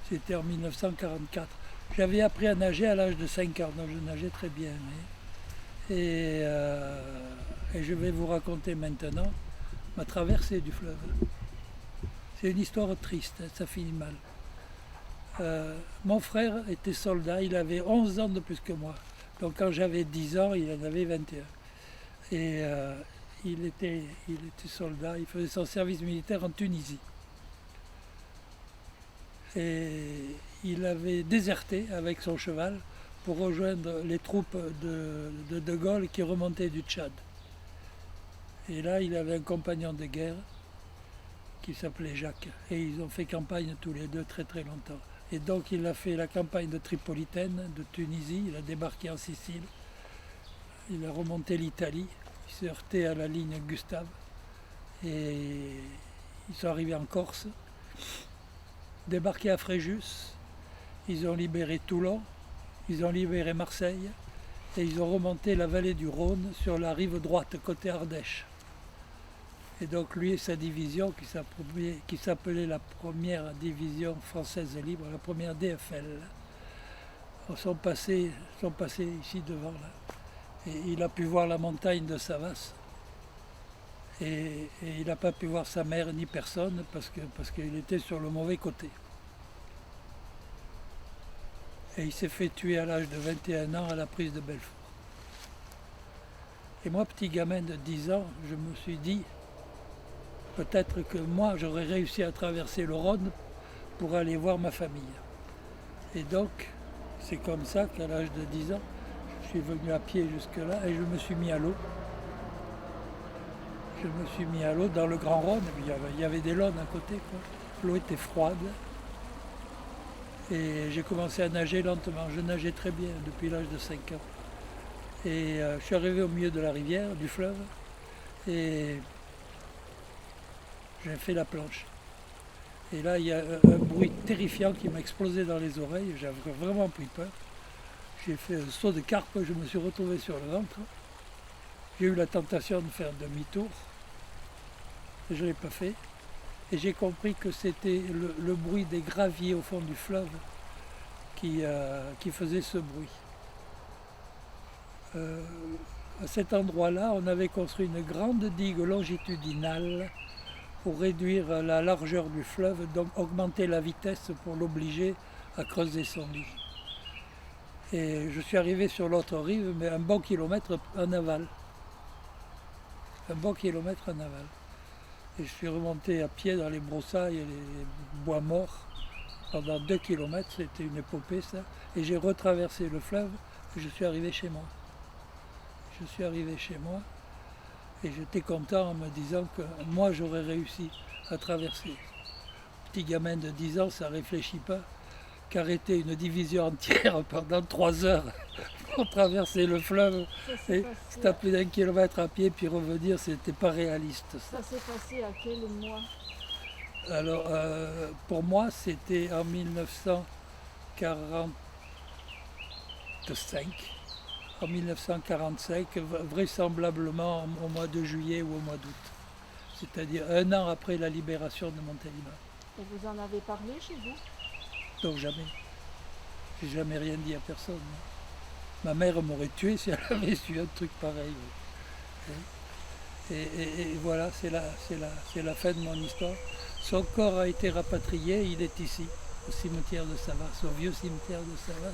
C'était en 1944. J'avais appris à nager à l'âge de 5 ans, donc je nageais très bien. Et je vais vous raconter maintenant ma traversée du fleuve. C'est une histoire triste, hein, ça finit mal. Mon frère était soldat, il avait 11 ans de plus que moi. Donc quand j'avais 10 ans, il en avait 21. Et il était soldat, il faisait son service militaire en Tunisie. Et il avait déserté avec son cheval pour rejoindre les troupes de Gaulle qui remontaient du Tchad. Et là, il avait un compagnon de guerre qui s'appelait Jacques. Et ils ont fait campagne tous les deux très très longtemps. Et donc il a fait la campagne de Tripolitaine, de Tunisie, il a débarqué en Sicile, il a remonté l'Italie, il s'est heurté à la ligne Gustave et ils sont arrivés en Corse, débarqué à Fréjus, ils ont libéré Toulon, ils ont libéré Marseille et ils ont remonté la vallée du Rhône sur la rive droite, côté Ardèche. Et donc lui et sa division, qui s'appelait la première division française libre, la première DFL, sont passés ici devant là. Et il a pu voir la montagne de Savas. Et il n'a pas pu voir sa mère ni personne parce qu'il était sur le mauvais côté. Et il s'est fait tuer à l'âge de 21 ans à la prise de Belfort. Et moi, petit gamin de 10 ans, je me suis dit, peut-être que moi, j'aurais réussi à traverser le Rhône pour aller voir ma famille. Et donc, c'est comme ça qu'à l'âge de 10 ans, je suis venu à pied jusque-là et je me suis mis à l'eau. Je me suis mis à l'eau dans le Grand Rhône. Il y avait des launes à côté, quoi. L'eau était froide. Et j'ai commencé à nager lentement. Je nageais très bien depuis l'âge de 5 ans. Et je suis arrivé au milieu de la rivière, du fleuve. Et j'ai fait la planche. Et là, il y a un bruit terrifiant qui m'a explosé dans les oreilles. J'avais vraiment pris peur. J'ai fait un saut de carpe, je me suis retrouvé sur le ventre. J'ai eu la tentation de faire demi-tour. Je ne l'ai pas fait. Et j'ai compris que c'était le bruit des graviers au fond du fleuve qui faisait ce bruit. À cet endroit-là, on avait construit une grande digue longitudinale pour réduire la largeur du fleuve, donc augmenter la vitesse pour l'obliger à creuser son lit. Et je suis arrivé sur l'autre rive, mais un bon kilomètre en aval. Un bon kilomètre en aval. Et je suis remonté à pied dans les broussailles et les bois morts pendant 2 kilomètres, c'était une épopée ça. Et j'ai retraversé le fleuve et je suis arrivé chez moi. Je suis arrivé chez moi et j'étais content en me disant que moi j'aurais réussi à traverser. Petit gamin de 10 ans, ça ne réfléchit pas qu'arrêter une division entière pendant 3 heures pour traverser le fleuve et se taper d'1 kilomètre à pied puis revenir, c'était pas réaliste. Ça s'est passé à quel mois? Alors pour moi c'était en 1945. En 1945, vraisemblablement au mois de juillet ou au mois d'août. C'est-à-dire 1 an après la libération de Montélimar. Et vous en avez parlé chez vous? Donc jamais. J'ai jamais rien dit à personne. Non. Ma mère m'aurait tué si elle avait su un truc pareil. Et voilà, c'est la fin de mon histoire. Son corps a été rapatrié, il est ici, au cimetière de Savas, au vieux cimetière de Savas.